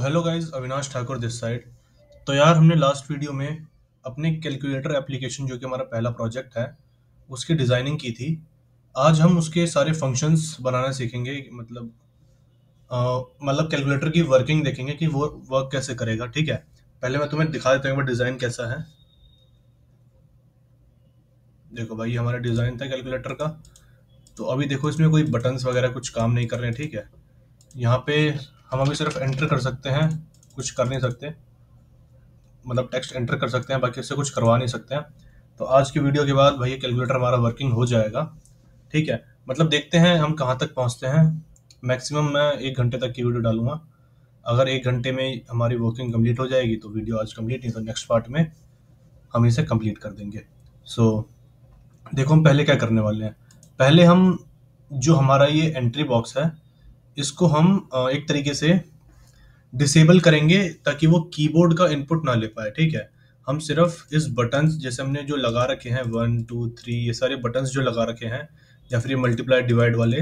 Hello guys, Avinash Thakur this side. तो यार, हमने लास्ट वीडियो में अपने कैलकुलेटर एप्लीकेशन जो कि हमारा पहला प्रोजेक्ट है उसकी डिज़ाइनिंग की थी। आज हम उसके सारे फंक्शंस बनाना सीखेंगे। मतलब कैलकुलेटर की वर्किंग देखेंगे कि वो वर्क कैसे करेगा। ठीक है, पहले मैं तुम्हें दिखा देता हूँ डिज़ाइन कैसा है। देखो भाई, ये हमारा डिज़ाइन था कैलकुलेटर का। तो अभी देखो, इसमें कोई बटन्स वगैरह कुछ काम नहीं कर रहे हैं। ठीक है, यहाँ पे हम अभी सिर्फ एंटर कर सकते हैं, कुछ कर नहीं सकते। मतलब टेक्स्ट एंटर कर सकते हैं, बाकी उससे कुछ करवा नहीं सकते हैं। तो आज की वीडियो के बाद भाई ये कैलकुलेटर हमारा वर्किंग हो जाएगा। ठीक है, मतलब देखते हैं हम कहाँ तक पहुँचते हैं। मैक्सिमम मैं 1 घंटे तक की वीडियो डालूंगा। अगर 1 घंटे में हमारी वर्किंग कंप्लीट हो जाएगी तो वीडियो आज कंप्लीट, नहीं तो नेक्स्ट पार्ट में हम इसे कंप्लीट कर देंगे। सो देखो, हम पहले क्या करने वाले हैं। पहले हम जो हमारा ये एंट्री बॉक्स है इसको हम एक तरीके से डिसेबल करेंगे ताकि वो कीबोर्ड का इनपुट ना ले पाए। ठीक है, हम सिर्फ इस बटन्स जैसे हमने जो लगा रखे हैं 1 2 3, ये सारे बटन्स जो लगा रखे हैं या फिर ये मल्टीप्लाई डिवाइड वाले,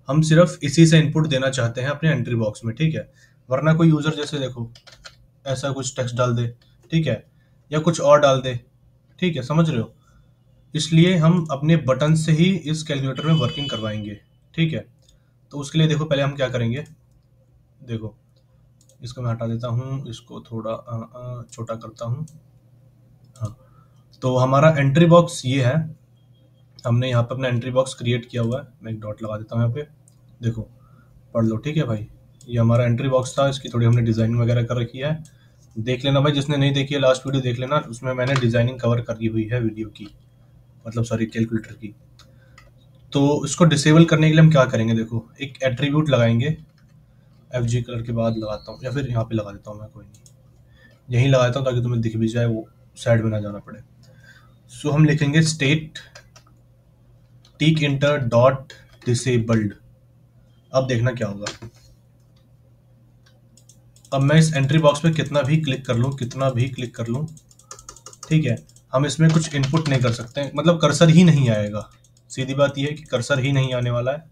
हम सिर्फ इसी से इनपुट देना चाहते हैं अपने एंट्री बॉक्स में। ठीक है, वरना कोई यूज़र जैसे देखो ऐसा कुछ टेक्स्ट डाल दे, ठीक है, या कुछ और डाल दे। ठीक है, समझ रहे हो। इसलिए हम अपने बटन से ही इस कैलकुलेटर में वर्किंग करवाएंगे। ठीक है, तो उसके लिए देखो पहले हम क्या करेंगे। देखो, इसको मैं हटा देता हूँ, इसको थोड़ा छोटा करता हूँ। हाँ, तो हमारा एंट्री बॉक्स ये है। हमने यहाँ पे अपना एंट्री बॉक्स क्रिएट किया हुआ है। मैं एक डॉट लगा देता हूँ यहाँ पे। देखो, पढ़ लो। ठीक है भाई, ये हमारा एंट्री बॉक्स था। इसकी थोड़ी हमने डिज़ाइनिंग वगैरह कर रखी है। देख लेना भाई, जिसने नहीं देखी है लास्ट वीडियो देख लेना, उसमें मैंने डिज़ाइनिंग कवर करी हुई है वीडियो की, मतलब सॉरी कैलकुलेटर की। तो इसको डिसेबल करने के लिए हम क्या करेंगे, देखो एक एट्रीब्यूट लगाएंगे। एफ जी कलर के बाद लगाता हूँ, या फिर यहाँ पे लगा देता हूँ मैं, कोई नहीं, यहीं लगा देता हूँ ताकि तुम्हें दिख भी जाए, वो साइड में ना जाना पड़े। सो हम लिखेंगे state tkinter dot disabled. अब देखना क्या होगा। अब मैं इस एंट्री बॉक्स पे कितना भी क्लिक कर लूँ, कितना भी क्लिक कर लूँ, ठीक है, हम इसमें कुछ इनपुट नहीं कर सकते। मतलब कर्सर ही नहीं आएगा। सीधी बात यह है कि कर्सर ही नहीं आने वाला है।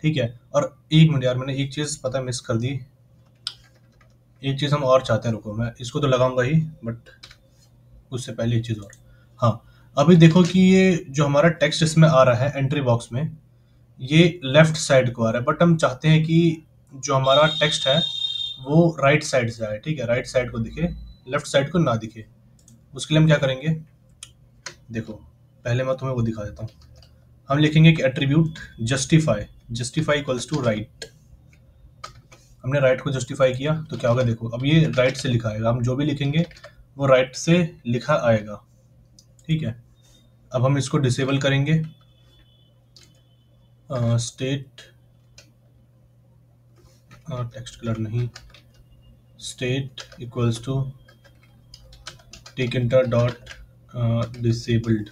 ठीक है, और एक मिनट यार, मैंने एक चीज़ पता मिस कर दी। एक चीज़ हम और चाहते हैं, रुको, मैं इसको तो लगाऊंगा ही, बट उससे पहले एक चीज़ और। हाँ, अभी देखो कि ये जो हमारा टेक्स्ट इसमें आ रहा है एंट्री बॉक्स में, ये लेफ्ट साइड को आ रहा है, बट हम चाहते हैं कि जो हमारा टेक्स्ट है वो राइट साइड से आए। ठीक है, राइट साइड को दिखे, लेफ्ट साइड को ना दिखे। उसके लिए हम क्या करेंगे, देखो पहले मैं तुम्हें वो दिखा देता हूँ। हम लिखेंगे कि attribute justify, justify equals to right. हमने राइट को जस्टिफाई किया तो क्या होगा, देखो अब ये राइट से लिखा आएगा। हम जो भी लिखेंगे वो राइट से लिखा आएगा। ठीक है, अब हम इसको डिसेबल करेंगे। स्टेट टेक्स्ट कलर नहीं, state equals to tkinter dot disabled.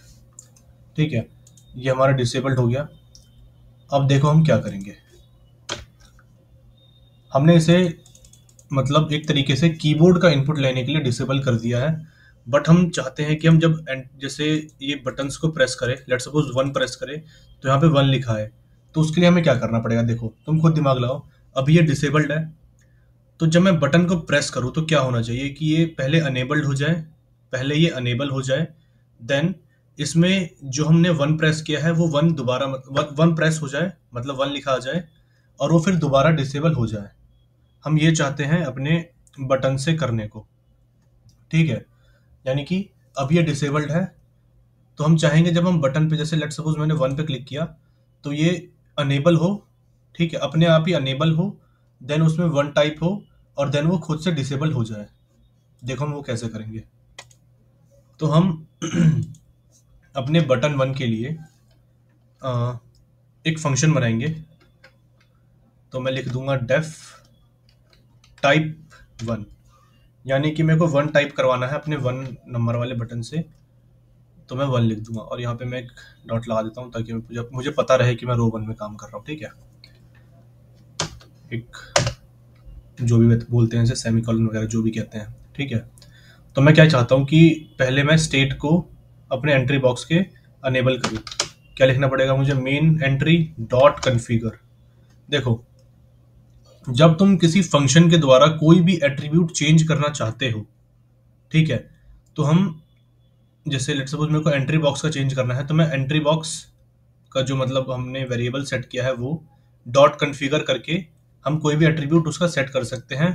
ठीक है, ये हमारा डिसेबल्ड हो गया। अब देखो हम क्या करेंगे। हमने इसे मतलब एक तरीके से कीबोर्ड का इनपुट लेने के लिए डिसेबल कर दिया है, बट हम चाहते हैं कि हम जब जैसे ये बटन्स को प्रेस करें, लेट्स सपोज 1 प्रेस करें तो यहाँ पे 1 लिखा है। तो उसके लिए हमें क्या करना पड़ेगा, देखो तुम खुद दिमाग लगाओ। अभी ये डिसेबल्ड है, तो जब मैं बटन को प्रेस करूँ तो क्या होना चाहिए कि ये पहले अनेबल्ड हो जाए, पहले ये अनेबल हो जाए, देन इसमें जो हमने 1 प्रेस किया है वो 1 दोबारा 1 प्रेस हो जाए, मतलब 1 लिखा आ जाए, और वो फिर दोबारा डिसेबल हो जाए। हम ये चाहते हैं अपने बटन से करने को। ठीक है, यानी कि अब ये डिसेबल्ड है, तो हम चाहेंगे जब हम बटन पे, जैसे लेट सपोज मैंने 1 पे क्लिक किया तो ये अनेबल हो। ठीक है, अपने आप ही अनेबल हो, देन उसमें 1 टाइप हो, और देन वो खुद से डिसेबल हो जाए। देखो हम वो कैसे करेंगे। तो हम अपने बटन 1 के लिए एक फंक्शन बनाएंगे। तो मैं लिख दूंगा डेफ टाइप 1, यानी कि मेरे को 1 टाइप करवाना है अपने 1 नंबर वाले बटन से। तो मैं 1 लिख दूंगा, और यहाँ पे मैं एक डॉट लगा देता हूँ ताकि मुझे पता रहे कि मैं रो 1 में काम कर रहा हूँ। ठीक है, एक जो भी बोलते हैं इसे सेमीकोलन वगैरह जो भी कहते हैं। ठीक है, तो मैं क्या चाहता हूँ कि पहले मैं स्टेट को अपने एंट्री बॉक्स के अनेबल करूँ। क्या लिखना पड़ेगा मुझे, मेन एंट्री डॉट कन्फिगर। देखो जब तुम किसी फंक्शन के द्वारा कोई भी एट्रीब्यूट चेंज करना चाहते हो, ठीक है, तो हम जैसे लेट्स सपोज मेरे को एंट्री बॉक्स का चेंज करना है, तो मैं एंट्री बॉक्स का जो मतलब हमने वेरिएबल सेट किया है वो डॉट कन्फिगर करके हम कोई भी एट्रीब्यूट उसका सेट कर सकते हैं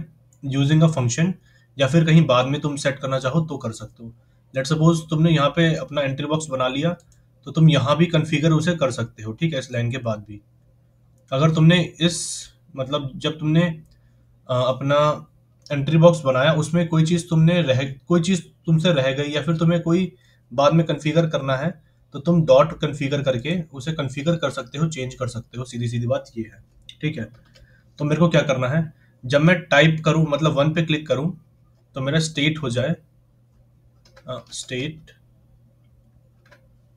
यूजिंग अ फंक्शन, या फिर कहीं बाद में तुम सेट करना चाहो तो कर सकते हो। लेट्स सपोज तुमने यहाँ पे अपना एंट्री बॉक्स बना लिया, तो तुम यहाँ भी कन्फिगर उसे कर सकते हो, ठीक है, इस लाइन के बाद भी। अगर तुमने इस मतलब जब तुमने अपना एंट्री बॉक्स बनाया उसमें कोई चीज़ तुमसे रह गई या फिर तुम्हें कोई बाद में कन्फिगर करना है, तो तुम डॉट कन्फिगर करके उसे कन्फिगर कर सकते हो, चेंज कर सकते हो, सीधी सीधी बात ये है, ठीक है। तो मेरे को क्या करना है, जब मैं टाइप करूं मतलब वन पे क्लिक करूं तो मेरा स्टेट हो जाए state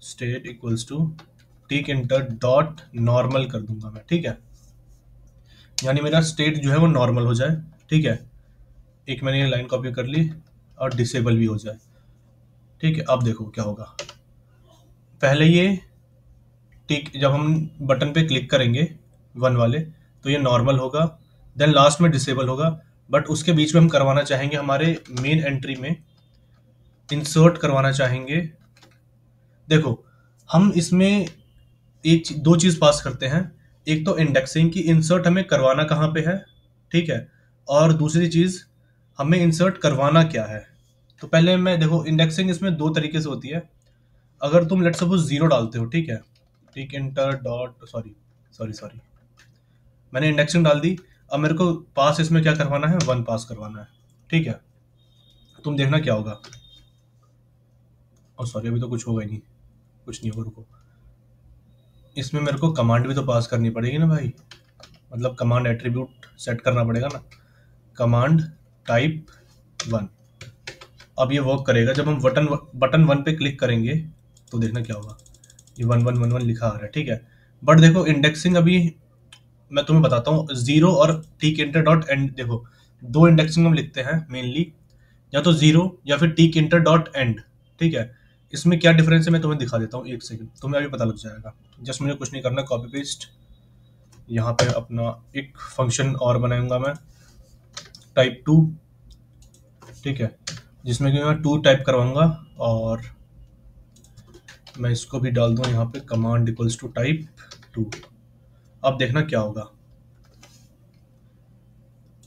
state equals to tkinter dot normal कर दूंगा मैं, ठीक है, यानी मेरा स्टेट जो है वो नॉर्मल हो जाए, ठीक है। एक मैंने ये लाइन कॉपी कर ली और डिसेबल भी हो जाए, ठीक है। अब देखो क्या होगा, पहले ये टिक जब हम बटन पे क्लिक करेंगे वन वाले तो ये नॉर्मल होगा, देन लास्ट में डिसेबल होगा, बट उसके बीच में हम करवाना चाहेंगे हमारे मेन एंट्री में इंसर्ट करवाना चाहेंगे। देखो हम इसमें दो चीज पास करते हैं, एक तो इंडेक्सिंग की इंसर्ट हमें करवाना कहाँ पे है, ठीक है, और दूसरी चीज हमें इंसर्ट करवाना क्या है। तो पहले मैं देखो इंडेक्सिंग इसमें दो तरीके से होती है। अगर तुम लेट सपोज जीरो डालते हो, ठीक है, ठीक inter dot sorry sorry sorry मैंने इंडेक्सिंग डाल दी, अब मेरे को पास इसमें क्या करवाना है, वन पास करवाना है, ठीक है। तुम देखना क्या होगा, और सॉरी अभी तो कुछ होगा ही नहीं, कुछ नहीं होगा, रुको, इसमें मेरे को कमांड भी तो पास करनी पड़ेगी ना भाई, मतलब कमांड एट्रीब्यूट सेट करना पड़ेगा ना, कमांड टाइप वन। अब ये वर्क करेगा जब हम बटन बटन वन पे क्लिक करेंगे, तो देखना क्या होगा, ये वन वन वन वन लिखा आ रहा है, ठीक है। बट देखो इंडेक्सिंग अभी मैं तुम्हें बताता हूँ, जीरो और टीक इंटर डॉट एंड, देखो दो इंडेक्सिंग हम लिखते हैं मेनली, या तो जीरो या फिर टीक इंटर डॉट एंड, ठीक है। इसमें क्या डिफरेंस है मैं तुम्हें दिखा देता हूँ, एक सेकंड, तुम्हें अभी पता लग जाएगा। जस्ट मुझे कुछ नहीं करना, कॉपी पेस्ट, यहाँ पे अपना एक फंक्शन और बनाऊंगा मैं टाइप टू, ठीक है, जिसमें कि मैं टू टाइप करवाऊंगा, और मैं इसको भी डाल दूँ यहाँ पे command equals to type two. अब देखना क्या होगा,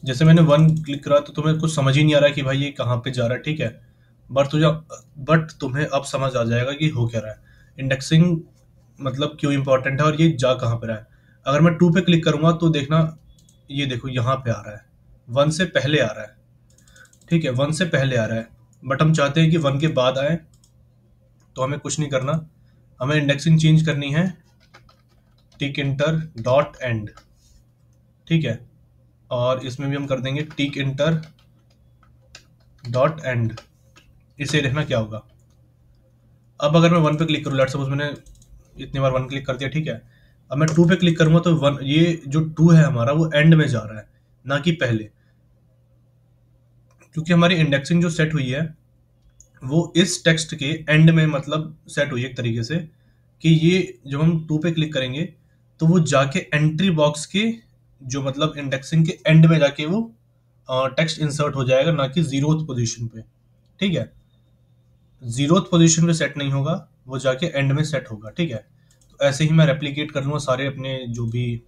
जैसे मैंने वन क्लिक करा तो तुम्हें कुछ समझ ही नहीं आ रहा है कि भाई ये कहाँ पे जा रहा है, ठीक है, बट तुम्हें अब समझ आ जाएगा कि हो क्या रहा है, इंडेक्सिंग मतलब क्यों इंपॉर्टेंट है और ये जा कहाँ पे रहा है। अगर मैं टू पे क्लिक करूंगा तो देखना, ये देखो यहाँ पे आ रहा है, वन से पहले आ रहा है, ठीक है, वन से पहले आ रहा है, बट हम चाहते हैं कि वन के बाद आए, तो हमें कुछ नहीं करना, हमें इंडेक्सिंग चेंज करनी है टिक इंटर डॉट एंड, ठीक है, और इसमें भी हम कर देंगे टिक इंटर डॉट एंड। इसे देखना क्या होगा, अब अगर मैं वन पे क्लिक करूँ, लेट्स सपोज मैंने इतनी बार वन क्लिक कर दिया, ठीक है, अब मैं टू पे क्लिक करूंगा तो वन, ये जो टू है हमारा वो एंड में जा रहा है ना कि पहले, क्योंकि हमारी इंडेक्सिंग जो सेट हुई है वो इस टेक्स्ट के एंड में मतलब सेट हुई है एक तरीके से, कि ये जब हम टू पे क्लिक करेंगे तो वो जाके एंट्री बॉक्स के जो मतलब इंडेक्सिंग के एंड में जाके वो टेक्स्ट इंसर्ट हो जाएगा, ना कि जीरोथ पोजीशन पे, ठीक है, जीरोथ पोजीशन पे सेट नहीं होगा, वो जाके एंड में सेट होगा, ठीक है। तो ऐसे ही मैं रेप्लिकेट कर लूँगा सारे अपने जो भी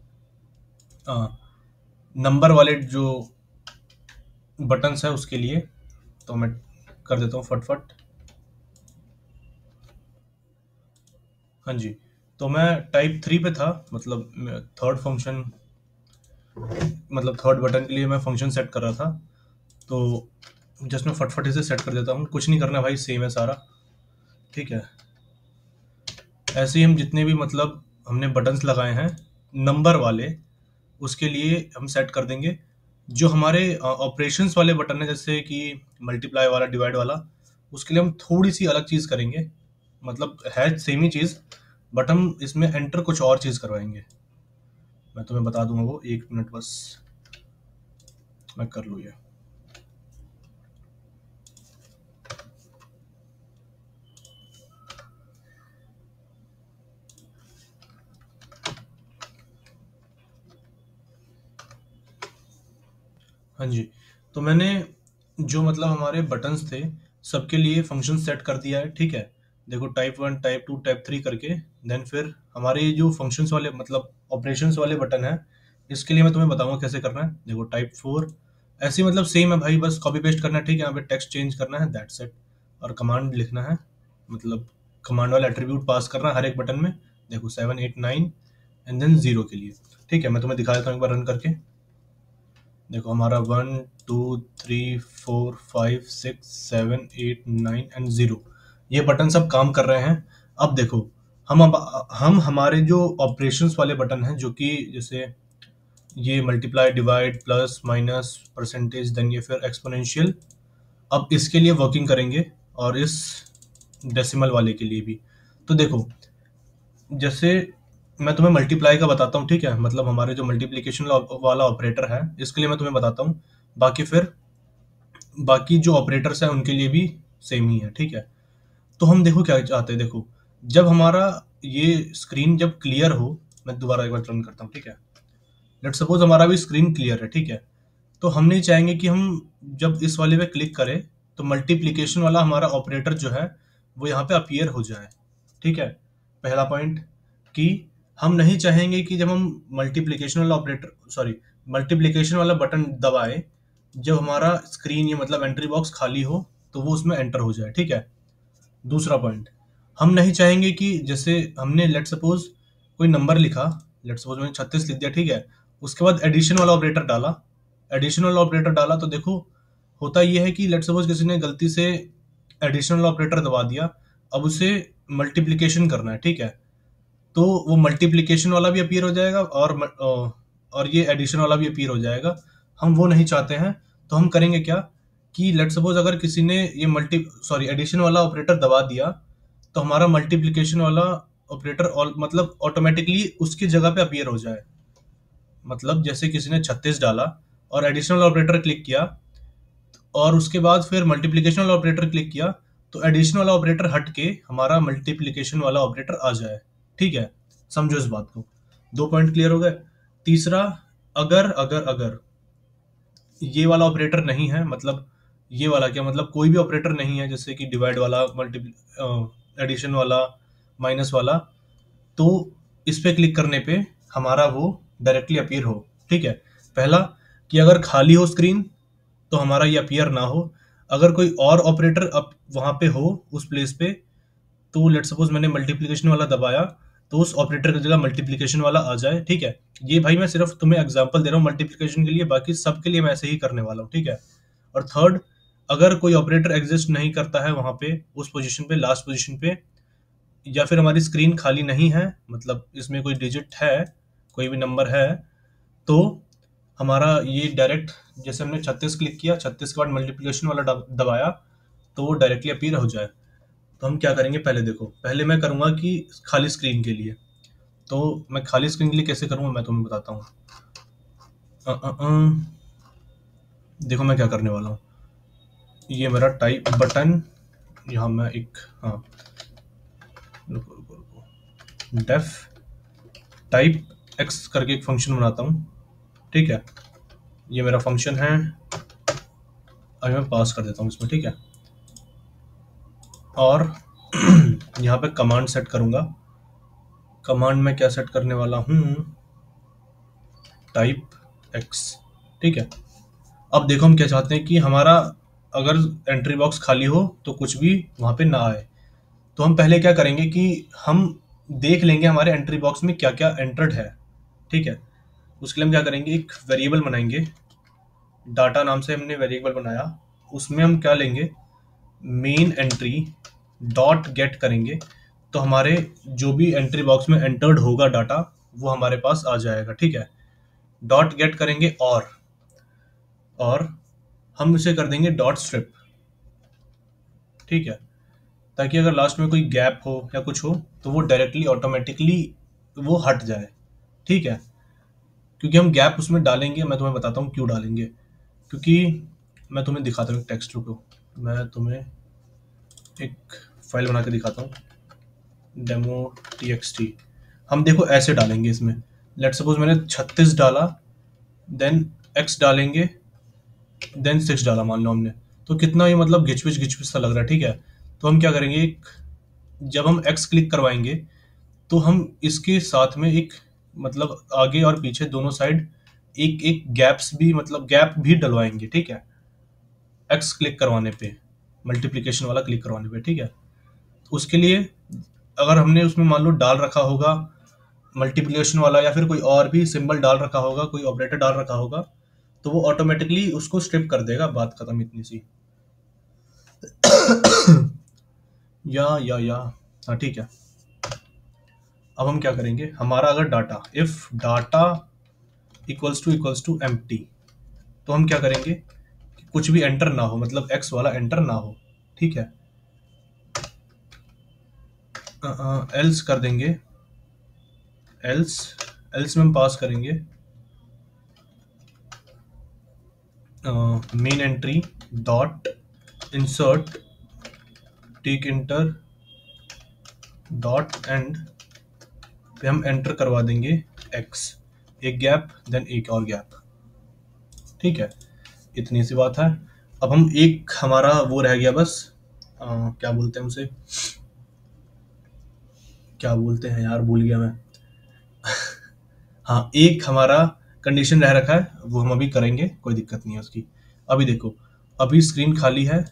नंबर वाले जो बटन्स है उसके लिए, तो मैं कर देता हूँ फटफट। हाँ जी, तो मैं टाइप थ्री पे था, मतलब थर्ड फंक्शन, मतलब थर्ड बटन के लिए मैं फंक्शन सेट कर रहा था, तो जस्ट मैं फटफट इसे सेट कर देता हूँ, कुछ नहीं करना भाई, सेम है सारा, ठीक है। ऐसे ही हम जितने भी मतलब हमने बटन्स लगाए हैं नंबर वाले, उसके लिए हम सेट कर देंगे। जो हमारे ऑपरेशंस वाले बटन है जैसे कि मल्टीप्लाई वाला, डिवाइड वाला, उसके लिए हम थोड़ी सी अलग चीज़ करेंगे, मतलब है सेम ही चीज़, बट हम इसमें एंटर कुछ और चीज़ करवाएंगे। मैं तुम्हें बता दूंगा वो, एक मिनट बस मैं कर लूँ ये। हाँ जी, तो मैंने जो मतलब हमारे बटन्स थे, सबके लिए फंक्शन सेट कर दिया है, ठीक है? देखो टाइप 1, टाइप 2, टाइप 3 करके, देन फिर हमारे ये जो फंक्शंस वाले मतलब ऑपरेशंस वाले बटन हैं, इसके लिए मैं तुम्हें बताऊँगा कैसे करना है। देखो टाइप 4 ऐसे ही मतलब सेम है भाई, बस कॉपी पेस्ट करना है, ठीक है? यहाँ पे टेक्स्ट चेंज करना है, दैट्स इट। और कमांड लिखना है, मतलब कमांड वाला एट्रीब्यूट पास करना है हर एक बटन में। देखो 7, 8, 9 एंड देन 0 के लिए, ठीक है? मैं तुम्हें दिखा देता हूँ एक बार रन करके। देखो हमारा 1, 2, 3, 4, 5, 6, 7, 8, 9 एंड 0, ये बटन सब काम कर रहे हैं। अब देखो हम हमारे जो ऑपरेशंस वाले बटन हैं, जो कि जैसे ये multiply, divide, plus, minus, percentage, then ये फिर एक्सपोनेंशियल, अब इसके लिए वर्किंग करेंगे, और इस डेसिमल वाले के लिए भी। तो देखो, जैसे मैं तुम्हें मल्टीप्लाई का बताता हूँ, ठीक है? मतलब हमारे जो मल्टीप्लिकेशन वाला ऑपरेटर है, इसके लिए मैं तुम्हें बताता हूँ। बाकी फिर बाकी जो ऑपरेटर्स हैं उनके लिए भी सेम ही है, ठीक है? तो हम देखो क्या चाहते हैं। देखो, जब हमारा ये स्क्रीन जब क्लियर हो, मैं दोबारा एक बार रन करता हूँ, ठीक है? लेट्स सपोज हमारा भी स्क्रीन क्लियर है, ठीक है? तो हम नहीं चाहेंगे कि हम जब इस वाले पे क्लिक करें तो मल्टीप्लिकेशन वाला हमारा ऑपरेटर जो है वो यहाँ पे अपीयर हो जाए, ठीक है? पहला पॉइंट कि हम नहीं चाहेंगे कि जब हम मल्टीप्लिकेशन वाला बटन दबाए, जब हमारा स्क्रीन ये मतलब एंट्री बॉक्स खाली हो तो वो उसमें एंटर हो जाए, ठीक है? दूसरा पॉइंट, हम नहीं चाहेंगे कि जैसे हमने लेट सपोज कोई नंबर लिखा, लेट सपोज मैंने 36 लिख दिया, ठीक है? उसके बाद एडिशन वाला ऑपरेटर डाला, तो देखो होता ये है कि लेट सपोज किसी ने गलती से एडिशनल ऑपरेटर दबा दिया, अब उसे मल्टीप्लिकेशन करना है, ठीक है? तो वो मल्टीप्लिकेशन वाला भी अपीयर हो जाएगा, और ये एडिशन वाला भी अपीयर हो जाएगा। हम वो नहीं चाहते हैं, तो हम करेंगे क्या कि लेट सपोज अगर किसी ने ये एडिशन वाला ऑपरेटर दबा दिया, तो हमारा मल्टीप्लिकेशन वाला ऑपरेटर मतलब ऑटोमेटिकली उसकी जगह पे अपीयर हो जाए। मतलब जैसे किसी ने 36 डाला और एडिशनल ऑपरेटर क्लिक किया, और उसके बाद फिर मल्टीप्लिकेशन वाला ऑपरेटर क्लिक किया, तो एडिशन वाला ऑपरेटर हट के हमारा मल्टीप्लिकेशन वाला ऑपरेटर आ जाए, ठीक है? समझो इस बात को। 2 पॉइंट क्लियर हो गए। तीसरा, अगर अगर अगर ये वाला ऑपरेटर नहीं है, मतलब ये वाला क्या मतलब कोई भी ऑपरेटर नहीं है, जैसे कि डिवाइड वाला, एडिशन वाला, माइनस वाला, तो इस पे क्लिक करने पे हमारा वो डायरेक्टली अपीयर हो, ठीक है? पहला कि अगर खाली हो स्क्रीन तो हमारा ये अपीयर ना हो। अगर कोई और ऑपरेटर अब वहां पे हो उस प्लेस पे, तो लेट सपोज मैंने मल्टीप्लिकेशन वाला दबाया, तो उस ऑपरेटर की जगह मल्टीप्लिकेशन वाला आ जाए, ठीक है? ये भाई मैं सिर्फ तुम्हें एग्जांपल दे रहा हूँ मल्टीप्लिकेशन के लिए, बाकी सब के लिए मैं ऐसे ही करने वाला हूँ, ठीक है? और थर्ड, अगर कोई ऑपरेटर एग्जिस्ट नहीं करता है वहां पे उस पोजीशन पे, लास्ट पोजीशन पे, या फिर हमारी स्क्रीन खाली नहीं है, मतलब इसमें कोई डिजिट है, कोई भी नंबर है, तो हमारा ये डायरेक्ट, जैसे हमने 36 क्लिक किया, 36 के बाद मल्टीप्लिकेशन वाला दबाया, तो वो डायरेक्टली अपीयर हो जाए। तो हम क्या करेंगे, पहले देखो, पहले मैं करूंगा कि खाली स्क्रीन के लिए, तो मैं खाली स्क्रीन के लिए कैसे करूंगा मैं तुम्हें बताता हूँ। देखो मैं क्या करने वाला हूँ, ये मेरा टाइप बटन, यहाँ मैं एक, हाँ रुको रुको रुको, डेफ टाइप एक्स करके एक फंक्शन बनाता हूँ, ठीक है? ये मेरा फंक्शन है, अभी मैं पास कर देता हूँ इसमें, ठीक है? और यहाँ पे कमांड सेट करूंगा। कमांड में क्या सेट करने वाला हूँ, टाइप एक्स, ठीक है? अब देखो हम क्या चाहते हैं कि हमारा अगर एंट्री बॉक्स खाली हो तो कुछ भी वहां पे ना आए। तो हम पहले क्या करेंगे कि हम देख लेंगे हमारे एंट्री बॉक्स में क्या क्या एंटर्ड है, ठीक है? उसके लिए हम क्या करेंगे, एक वेरिएबल बनाएंगे, डाटा नाम से हमने वेरिएबल बनाया, उसमें हम क्या लेंगे, मेन एंट्री डॉट गेट करेंगे, तो हमारे जो भी एंट्री बॉक्स में एंटर्ड होगा डाटा वो हमारे पास आ जाएगा, ठीक है? डॉट गेट करेंगे, और हम इसे कर देंगे डॉट स्ट्रिप, ठीक है? ताकि अगर लास्ट में कोई गैप हो या कुछ हो तो वो डायरेक्टली ऑटोमेटिकली वो हट जाए, ठीक है? क्योंकि हम गैप उसमें डालेंगे, मैं तुम्हें बताता हूँ क्यों डालेंगे। क्योंकि मैं तुम्हें दिखाता हूँ एक टेक्स्ट, रुको मैं तुम्हें एक फाइल बना के दिखाता हूँ, डेमो टी। हम देखो ऐसे डालेंगे इसमें, लेट सपोज मैंने 36 डाला, देन एक्स डालेंगे, देन 6 डाला मान लो हमने, तो कितना ही मतलब घिचपिच सा लग रहा है, ठीक है। तो हम क्या करेंगे, जब हम एक्स क्लिक करवाएंगे तो हम इसके साथ में एक मतलब आगे और पीछे दोनों साइड एक एक गैप्स भी मतलब गैप भी डलवाएंगे, ठीक है, एक्स क्लिक करवाने पे, मल्टीप्लिकेशन वाला क्लिक करवाने पे, ठीक है। उसके लिए अगर हमने उसमें मान लो डाल रखा होगा मल्टीप्लिकेशन वाला या फिर कोई और भी सिंबल डाल रखा होगा, कोई ऑपरेटर डाल रखा होगा, तो वो ऑटोमेटिकली उसको स्ट्रिप कर देगा, बात खत्म, इतनी सी। या हाँ ठीक है। अब हम क्या करेंगे, हमारा अगर data if data equals to empty, तो हम क्या करेंगे कि कुछ भी एंटर ना हो, मतलब एक्स वाला एंटर ना हो, ठीक है। एल्स कर देंगे, एल्स एल्स में हम पास करेंगे main entry dot insert tick inter dot and पे हम एंटर करवा देंगे एक्स, एक गैप देन एक और गैप, ठीक है। इतनी सी बात है। अब हम एक हमारा वो रह गया बस, क्या बोलते हैं उसे, क्या बोलते हैं यार, भूल गया मैं। हाँ, एक हमारा कंडीशन रह रखा है, वो हम अभी करेंगे, कोई दिक्कत नहीं है उसकी। अभी देखो, अभी स्क्रीन खाली है,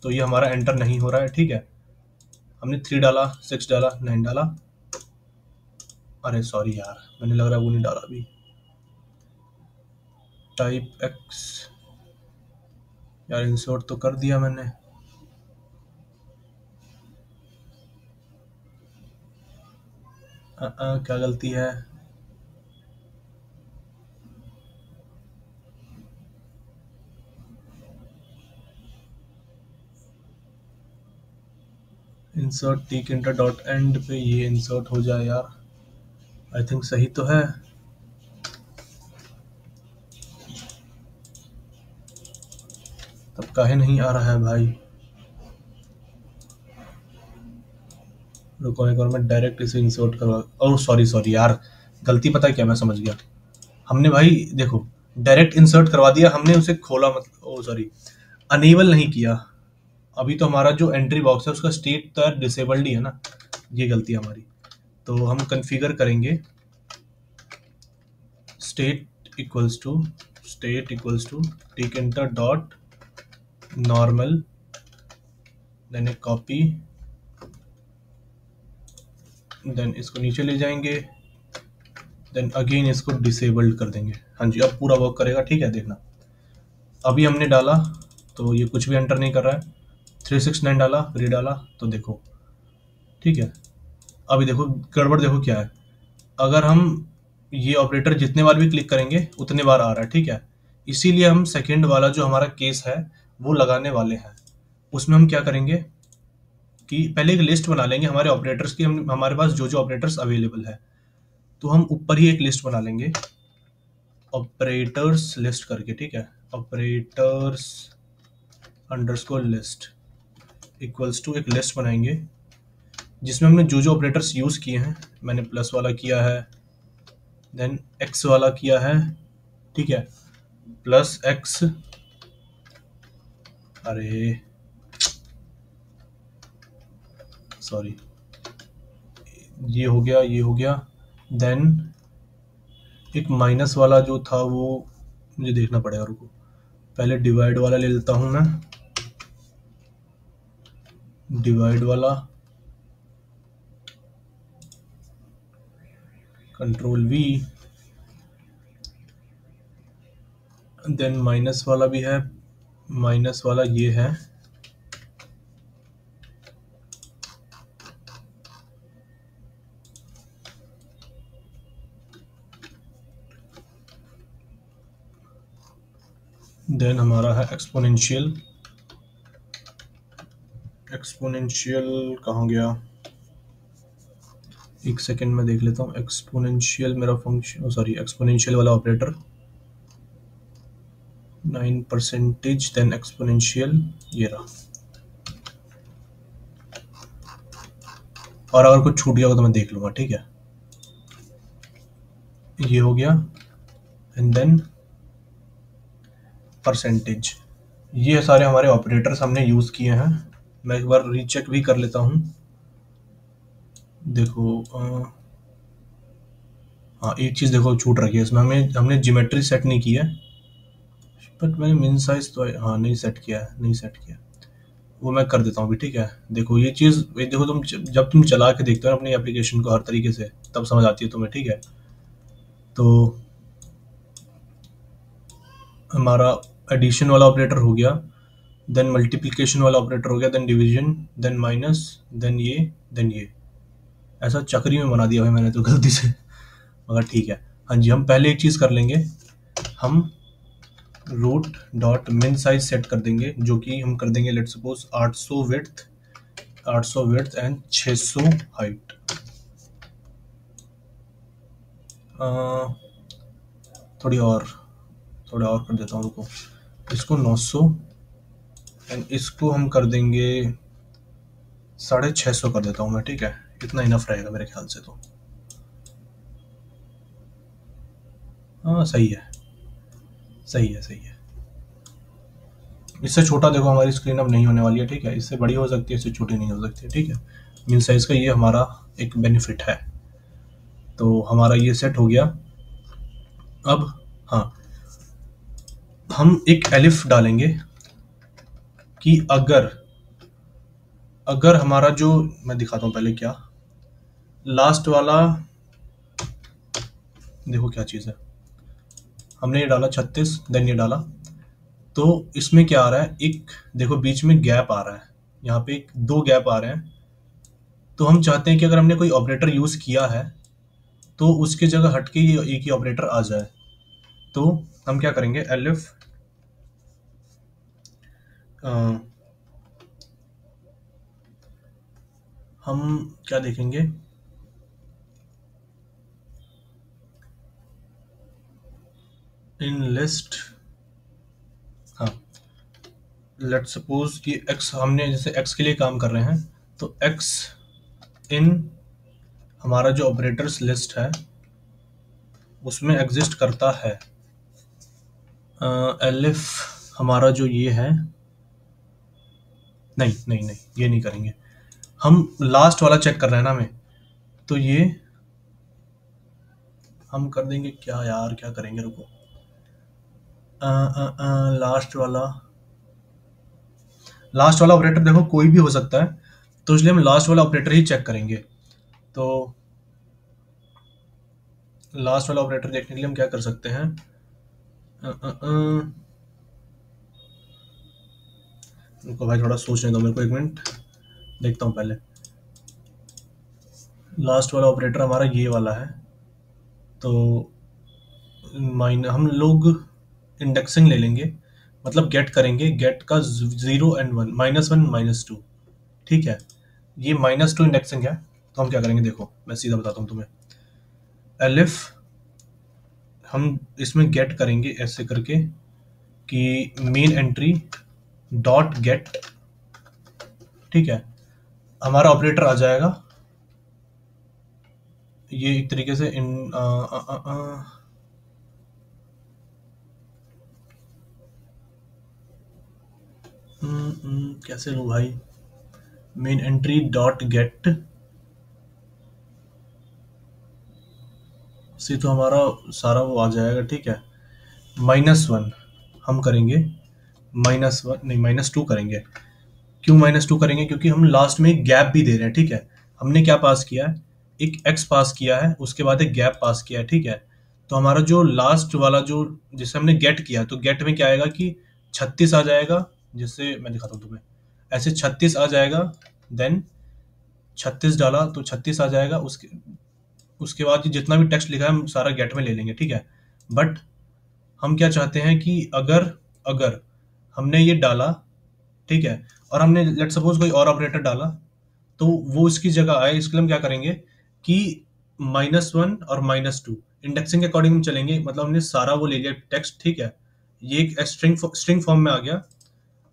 तो ये हमारा एंटर नहीं हो रहा है, ठीक है। हमने 3 डाला, 6 डाला, 9 डाला, अरे सॉरी यार, मैंने लग रहा है वो नहीं डाला अभी, टाइप एक्स, यार इंसर्ट तो कर दिया मैंने, क्या गलती है, insert tick inter dot and पे ये इंसर्ट हो जाए यार, आई थिंक सही तो है। तब काहे नहीं आ रहा है भाई, रुको एक बार मैं डायरेक्ट इसे इंसर्ट करवा, ओह सॉरी यार, गलती पता है क्या, मैं समझ गया। हमने भाई देखो डायरेक्ट इंसर्ट करवा दिया, हमने उसे खोला मतलब, ओ सॉरी, अनेबल नहीं किया। अभी तो हमारा जो एंट्री बॉक्स है उसका स्टेट तो डिसेबल्ड ही है ना, ये गलती है हमारी। तो हम कन्फिगर करेंगे state equals to tkinter dot normal, then एक कॉपी, देन इसको नीचे ले जाएंगे, देन अगेन इसको डिसेबल्ड कर देंगे। हाँ जी, अब पूरा वर्क करेगा, ठीक है, देखना। अभी हमने डाला तो ये कुछ भी एंटर नहीं कर रहा है, 369 डाला, फिर डाला, तो देखो, ठीक है। अभी देखो गड़बड़, देखो क्या है, अगर हम ये ऑपरेटर जितने बार भी क्लिक करेंगे उतने बार आ रहा है, ठीक है। इसीलिए हम सेकेंड वाला जो हमारा केस है वो लगाने वाले हैं। उसमें हम क्या करेंगे कि पहले एक लिस्ट बना लेंगे हमारे ऑपरेटर्स की, हम हमारे पास जो जो ऑपरेटर्स अवेलेबल है, तो हम ऊपर ही एक लिस्ट बना लेंगे ऑपरेटर्स लिस्ट करके, ठीक है, operators underscore list equals to एक लिस्ट बनाएंगे जिसमें हमने जो जो ऑपरेटर्स यूज़ किए हैं, मैंने प्लस वाला किया है, देन एक्स वाला किया है, ठीक है, प्लस एक्स, अरे सॉरी, ये हो गया, ये हो गया, देन एक माइनस वाला जो था वो मुझे देखना पड़ेगा, रुको पहले डिवाइड वाला ले लेता हूँ मैं, डिवाइड वाला, कंट्रोल वी, देन माइनस वाला भी है, माइनस वाला ये है, देन हमारा है एक्सपोनेंशियल, एक्सपोनेंशियल कहाँ गया, एक सेकेंड में देख लेता हूँ। एक्सपोनेंशियल मेरा फंक्शन, सॉरी एक्सपोनेंशियल वाला ऑपरेटर 9%, देन एक्सपोनेंशियल ये रहा, और अगर कुछ छूट गया हो तो मैं देख लूँगा, ठीक है। ये हो गया, एंड देन परसेंटेज, ये सारे हमारे ऑपरेटर्स हमने यूज़ किए हैं। मैं एक बार रीचेक भी कर लेता हूँ। देखो हाँ, एक चीज़ देखो छूट रखी है इसमें, हमने ज्योमेट्री सेट नहीं की है, बट मैंने मिन साइज तो हाँ नहीं सेट किया है, नहीं सेट किया, वो मैं कर देता हूँ अभी, ठीक है। देखो ये चीज़, ये देखो तुम जब तुम चला के देखते हो ना अपनी एप्लीकेशन को हर तरीके से, तब समझ आती है तुम्हें, ठीक है। तो हमारा एडिशन वाला ऑपरेटर हो गया, देन मल्टीप्लिकेशन वाला ऑपरेटर हो गया, then division, then minus, then ये, देन ये, ऐसा चक्री में बना दिया भाई मैंने तो गलती से, मगर ठीक है। हाँ जी, हम पहले एक चीज़ कर लेंगे, हम root dot min size set कर देंगे, जो कि हम कर देंगे let suppose 800 width and 600 height. थोड़ी और कर देता हूँ, रुको, इसको 900 एंड इसको हम कर देंगे 650 कर देता हूँ मैं, ठीक है। इतना इनफ रहेगा मेरे ख्याल से तो। हाँ सही है, सही है, सही है। इससे छोटा देखो हमारी स्क्रीन अब नहीं होने वाली है, ठीक है। इससे बड़ी हो सकती है, इससे छोटी नहीं हो सकती है, ठीक है। मिन साइज का ये हमारा एक बेनिफिट है। तो हमारा ये सेट हो गया। अब हाँ, हम एक एलिफ डालेंगे कि अगर हमारा जो, मैं दिखाता हूँ पहले क्या, लास्ट वाला देखो क्या चीज़ है, हमने ये डाला 36, देन ये डाला, तो इसमें क्या आ रहा है, एक देखो बीच में गैप आ रहा है, यहाँ पे एक 2 गैप आ रहे हैं। तो हम चाहते हैं कि अगर हमने कोई ऑपरेटर यूज़ किया है तो उसकी जगह हट के ये एक ही ऑपरेटर आ जाए। तो हम क्या करेंगे, एलिफ हम क्या देखेंगे, इन लिस्ट, हाँ लेट सपोज कि x, हमने जैसे x के लिए काम कर रहे हैं, तो x इन हमारा जो ऑपरेटर्स लिस्ट है उसमें एग्जिस्ट करता है। एलिफ हमारा जो ये है, नहीं नहीं नहीं, ये नहीं करेंगे, हम लास्ट वाला चेक कर रहे हैं ना हमें, तो ये हम कर देंगे क्या यार, क्या करेंगे, रुको, लास्ट वाला ऑपरेटर देखो कोई भी हो सकता है, तो इसलिए हम लास्ट वाला ऑपरेटर ही चेक करेंगे। तो लास्ट वाला ऑपरेटर देखने के लिए हम क्या कर सकते हैं, रुको भाई थोड़ा सोचने दो मेरे को, 1 मिनट देखता हूँ पहले। लास्ट वाला ऑपरेटर हमारा ये वाला है, तो हम लोग इंडेक्सिंग ले लेंगे, मतलब गेट करेंगे, गेट का 0 एंड 1, -1 -2, ठीक है। ये -2 इंडेक्सिंग है, तो हम क्या करेंगे, देखो मैं सीधा बताता हूँ तुम्हें। एलिफ हम इसमें गेट करेंगे ऐसे करके कि मेन एंट्री डॉट गेट, ठीक है, हमारा ऑपरेटर आ जाएगा ये एक तरीके से इन कैसे लूँ भाई, मेन एंट्री डॉट गेट से तो हमारा सारा वो आ जाएगा, ठीक है। -1 हम करेंगे, -1 नहीं -2 करेंगे। क्यों -2 करेंगे, क्योंकि हम लास्ट में एक गैप भी दे रहे हैं, ठीक है। हमने क्या पास किया है, एक x पास किया है, उसके बाद एक गैप पास किया है, ठीक है। तो हमारा जो लास्ट वाला जो जिसे हमने गेट किया, तो गेट में क्या आएगा कि 36 आ जाएगा, जिससे मैं दिखाता हूँ तुम्हें, ऐसे 36 आ जाएगा, देन 36 डाला तो 36 आ जाएगा, उसके उसके बाद ये जितना भी टेक्स्ट लिखा है हम सारा गेट में ले लेंगे, ठीक है। बट हम क्या चाहते हैं कि अगर अगर हमने ये डाला, ठीक है, और हमने लेट सपोज कोई और ऑपरेटर डाला, तो वो इसकी जगह आए, इसके लिए हम क्या करेंगे कि -1 और -2 इंडेक्सिंग के अकॉर्डिंग चलेंगे, मतलब हमने सारा वो ले लिया टेक्स्ट, ठीक है। ये एक स्ट्रिंग फॉर्म में आ गया,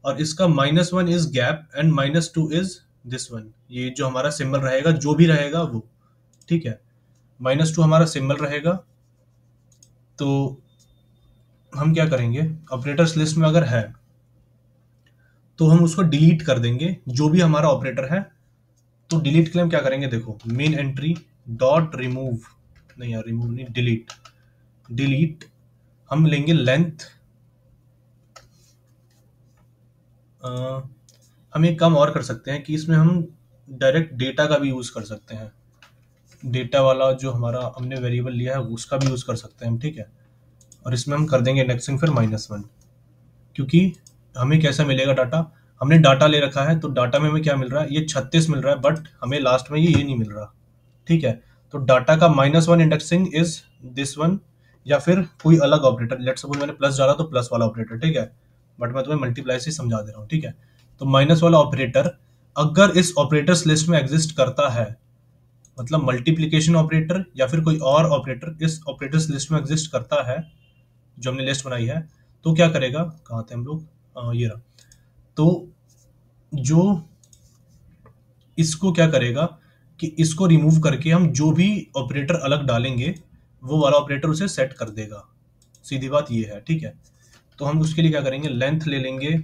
और इसका -1 is gap and -2 is this one, ये जो हमारा सिंबल रहेगा, जो भी रहेगा वो, ठीक है। -2 हमारा सिंबल रहेगा, तो हम क्या करेंगे, ऑपरेटर्स लिस्ट में अगर है तो हम उसको डिलीट कर देंगे, जो भी हमारा ऑपरेटर है। तो डिलीट के लिए हम क्या करेंगे, देखो मेन एंट्री डॉट रिमूव, नहीं यार रिमूव नहीं, डिलीट, डिलीट हम लेंगे लेंथ। हम एक काम और कर सकते हैं कि इसमें हम डायरेक्ट डेटा का भी यूज कर सकते हैं, डेटा वाला जो हमारा हमने वेरिएबल लिया है उसका भी यूज कर सकते हैं हम, ठीक है। और इसमें हम कर देंगे इंडेक्सिंग फिर -1, क्योंकि हमें कैसा मिलेगा डाटा, हमने डाटा ले रखा है तो डाटा में हमें क्या मिल रहा है, ये 36 मिल रहा है, बट हमें लास्ट में ये नहीं मिल रहा, ठीक है। तो डाटा का -1 इंडेक्सिंग इज दिस वन, या फिर कोई अलग ऑपरेटर, लेट सपोज मैंने प्लस डाला तो प्लस वाला ऑपरेटर, ठीक है, बट मैं तुम्हें मल्टीप्लाई से समझा दे रहा हूँ, ठीक है। तो माइनस वाला ऑपरेटर अगर इस ऑपरेटर्स लिस्ट में एग्जिस्ट करता है, मतलब मल्टीप्लीकेशन ऑपरेटर या फिर कोई और ऑपरेटर इस ऑपरेटर्स लिस्ट में एग्जिस्ट करता है जो हमने लिस्ट बनाई है, तो क्या करेगा, कहाँ थे हम लोग, ये रहा। तो जो इसको क्या करेगा कि इसको रिमूव करके हम जो भी ऑपरेटर अलग डालेंगे वो वाला ऑपरेटर उसे सेट कर देगा, सीधी बात ये है, ठीक है। तो हम उसके लिए क्या करेंगे, लेंथ ले लेंगे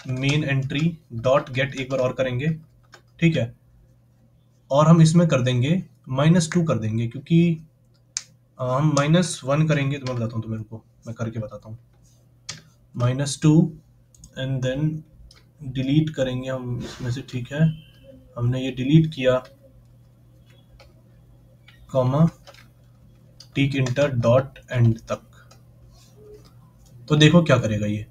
मेन एंट्री डॉट गेट, एक बार और करेंगे, ठीक है। और हम इसमें कर देंगे -2 कर देंगे, क्योंकि हम -1 करेंगे, तो मैं बताता हूँ तुम्हें को, मैं करके बताता हूँ। -2 एंड देन डिलीट करेंगे हम इसमें से, ठीक है। हमने ये डिलीट किया, comma tick inter dot and तक। तो देखो क्या करेगा ये,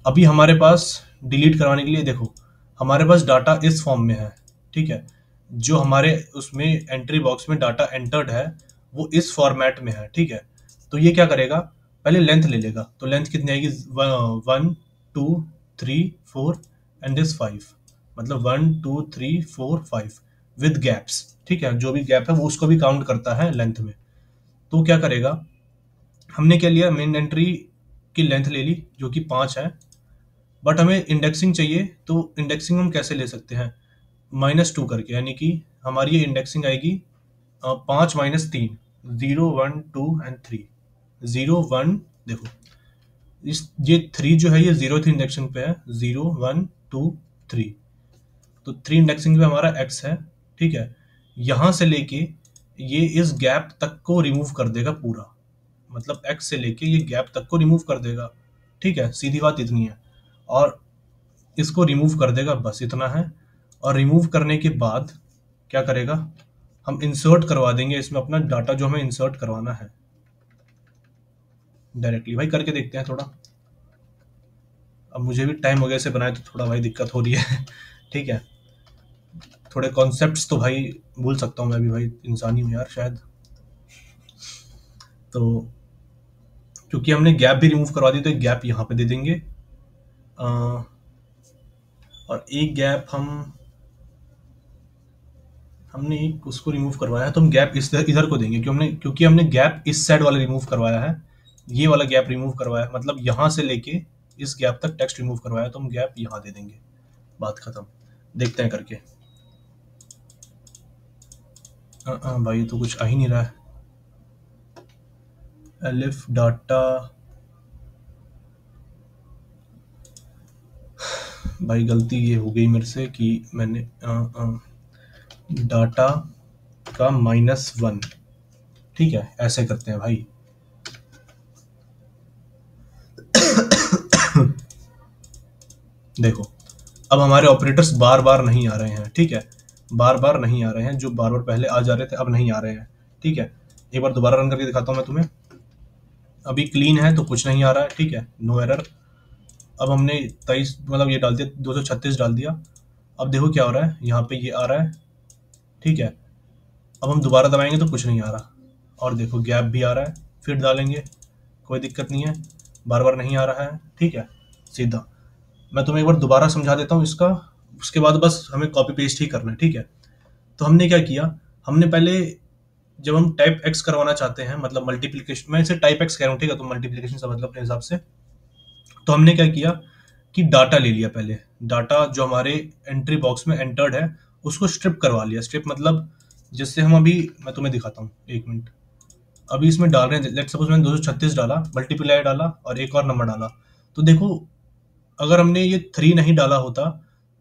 अभी हमारे पास डिलीट करवाने के लिए देखो हमारे पास डाटा इस फॉर्म में है, ठीक है। जो हमारे उसमें एंट्री बॉक्स में डाटा एंटर्ड है वो इस फॉर्मेट में है, ठीक है। तो ये क्या करेगा, पहले लेंथ ले लेगा, तो लेंथ कितनी आएगी, 1 2 3 4 एंड दिस 5, मतलब 1 2 3 4 5 विद गैप्स, ठीक है। जो भी गैप है वो उसको भी काउंट करता है लेंथ में। तो क्या करेगा, हमने क्या लिया, मेन एंट्री की लेंथ ले ली जो कि 5 है, बट हमें इंडेक्सिंग चाहिए, तो इंडेक्सिंग हम कैसे ले सकते हैं, -2 करके, यानी कि हमारी ये इंडेक्सिंग आएगी 5 - 3, 0 1 2 एंड 3, 0 1, देखो इस ये 3 जो है ये 0th इंडेक्सिंग पे है, 0 1 2 3, तो 3 इंडेक्सिंग पे हमारा x है, ठीक है। यहां से लेके ये इस गैप तक को रिमूव कर देगा पूरा, मतलब x से लेके ये गैप तक को रिमूव कर देगा, ठीक है, सीधी बात इतनी है। और इसको रिमूव कर देगा, बस इतना है। और रिमूव करने के बाद क्या करेगा, हम इंसर्ट करवा देंगे इसमें अपना डाटा जो हमें इंसर्ट करवाना है डायरेक्टली। भाई करके देखते हैं थोड़ा, अब मुझे भी टाइम हो गया इसे बनाए तो थोड़ा भाई दिक्कत हो रही है ठीक है, थोड़े कॉन्सेप्ट्स तो भाई भूल सकता हूँ मैं भी, भाई इंसानी हूँ यार शायद। तो क्योंकि हमने गैप भी रिमूव करवा दी तो एक गैप यहाँ पे दे देंगे, और एक गैप हमने एक उसको रिमूव करवाया है तो हम गैप इस इधर को देंगे, क्योंकि हमने गैप इस साइड वाला रिमूव करवाया है, ये वाला गैप रिमूव करवाया है, मतलब यहाँ से लेके इस गैप तक टेक्स्ट रिमूव करवाया, तो हम गैप यहाँ दे देंगे, बात खत्म। देखते हैं करके, भाई तो कुछ आ ही नहीं रहा है, एलिफ डाटा, भाई गलती ये हो गई मेरे से कि मैंने डाटा का -1, ठीक है, ऐसे करते हैं भाई देखो अब हमारे ऑपरेटर्स बार बार नहीं आ रहे हैं, ठीक है, बार बार नहीं आ रहे हैं, जो बार बार पहले आ जा रहे थे अब नहीं आ रहे हैं, ठीक है। एक बार दोबारा रन करके दिखाता हूँ मैं तुम्हें, अभी क्लीन है तो कुछ नहीं आ रहा है, ठीक है, नो एरर। अब हमने 23 मतलब ये डाल दिया, 236 डाल दिया, अब देखो क्या हो रहा है, यहाँ पे ये आ रहा है, ठीक है। अब हम दोबारा दबाएंगे तो कुछ नहीं आ रहा, और देखो गैप भी आ रहा है, फिर डालेंगे, कोई दिक्कत नहीं है, बार बार नहीं आ रहा है, ठीक है, सीधा। मैं तुम्हें एक बार दोबारा समझा देता हूँ इसका, उसके बाद बस हमें कॉपी पेस्ट ही करना है, ठीक है। तो हमने क्या किया, हमने पहले जब हम टाइप एक्स करवाना चाहते हैं, मतलब मल्टीप्लीकेशन, मैं इसे टाइप एक्स कह रहा हूँ, ठीक है, तो मल्टीप्लीकेशन समझ लो अपने हिसाब से। तो हमने क्या किया कि डाटा ले लिया, पहले डाटा जो हमारे एंट्री बॉक्स में एंटर्ड है उसको स्ट्रिप करवा लिया, स्ट्रिप मतलब जिससे हम अभी, मैं तुम्हें दिखाता हूँ एक मिनट, अभी इसमें डाल रहे हैं, लेट्स सपोज मैंने 236 डाला, मल्टीप्लाई डाला और एक और नंबर डाला, तो देखो अगर हमने ये 3 नहीं डाला होता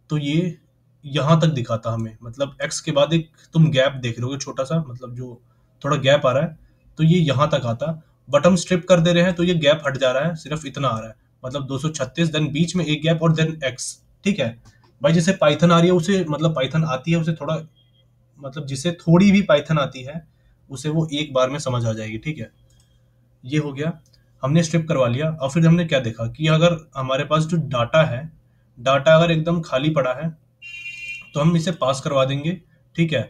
तो ये यहाँ तक दिखाता हमें, मतलब x के बाद एक तुम गैप देख रहे हो छोटा सा, मतलब जो थोड़ा गैप आ रहा है, तो ये यहाँ तक आता। बट हम स्ट्रिप कर दे रहे हैं तो ये गैप हट जा रहा है, सिर्फ इतना आ रहा है, मतलब 236 देन बीच में एक गैप और देन x। ठीक है भाई, जैसे पाइथन आ रही है उसे, मतलब पाइथन आती है उसे थोड़ा, मतलब जिसे थोड़ी भी पाइथन आती है उसे वो एक बार में समझ आ जाएगी। ठीक है, ये हो गया, हमने स्ट्रिप करवा लिया। और फिर हमने क्या देखा कि अगर हमारे पास जो डाटा है, डाटा अगर एकदम खाली पड़ा है तो हम इसे पास करवा देंगे। ठीक है,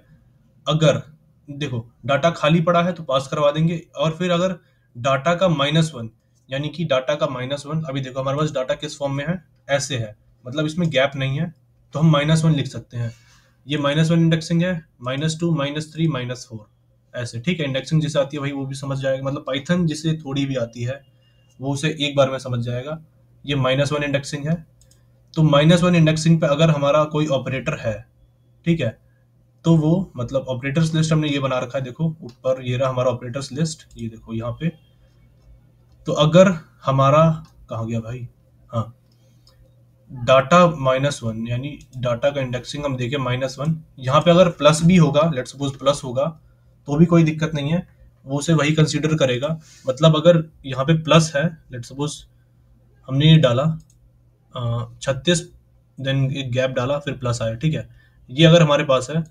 अगर देखो डाटा खाली पड़ा है तो पास करवा देंगे। और फिर अगर डाटा का -1, यानी कि डाटा का -1, अभी देखो हमारे पास डाटा किस फॉर्म में है, ऐसे है, मतलब इसमें गैप नहीं है, तो हम -1 लिख सकते हैं। ये -1 इंडेक्सिंग है, -2, -3, -4 ऐसे। ठीक है, इंडेक्सिंग जिसे आती है भाई वो भी समझ जाएगा, मतलब पाइथन जिसे थोड़ी भी आती है वो उसे एक बार में समझ जाएगा। ये -1 इंडेक्सिंग है। तो -1 इंडेक्सिंग पे अगर हमारा कोई ऑपरेटर है, ठीक है, तो वो मतलब ऑपरेटर्स लिस्ट हमने ये बना रखा है, देखो ऊपर ये रहा हमारा ऑपरेटर्स लिस्ट, ये देखो यहाँ पे। तो अगर हमारा, कहाँ गया भाई, हाँ, डाटा -1 यानी डाटा का इंडेक्सिंग हम देखें -1, यहाँ पे अगर प्लस भी होगा, लेट्स सपोज प्लस होगा तो भी कोई दिक्कत नहीं है, वो उसे वही कंसीडर करेगा। मतलब अगर यहाँ पे प्लस है, लेट्स सपोज हमने ये डाला 36, देन एक गैप डाला फिर प्लस आया, ठीक है, ये अगर हमारे पास है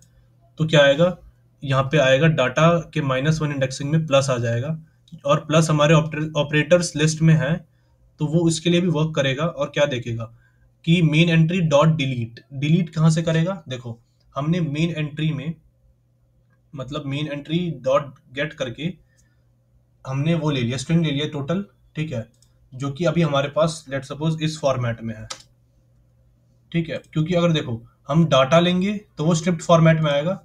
तो क्या आएगा, यहाँ पे आएगा डाटा के -1 इंडेक्सिंग में प्लस आ जाएगा। और प्लस हमारे ऑपरेटर्स लिस्ट में है, तो वो इसके लिए भी वर्क करेगा। और क्या देखेगा कि main entry dot delete, delete कहाँ से करेगा, देखो हमने मेन एंट्री में, मतलब मेन एंट्री डॉट गेट करके हमने वो ले लिया, स्ट्रिंग ले लिया टोटल। ठीक है, जो कि अभी हमारे पास लेट सपोज इस फॉर्मेट में है। ठीक है, क्योंकि अगर देखो हम डाटा लेंगे तो वो स्ट्रिप्ट फॉर्मेट में आएगा,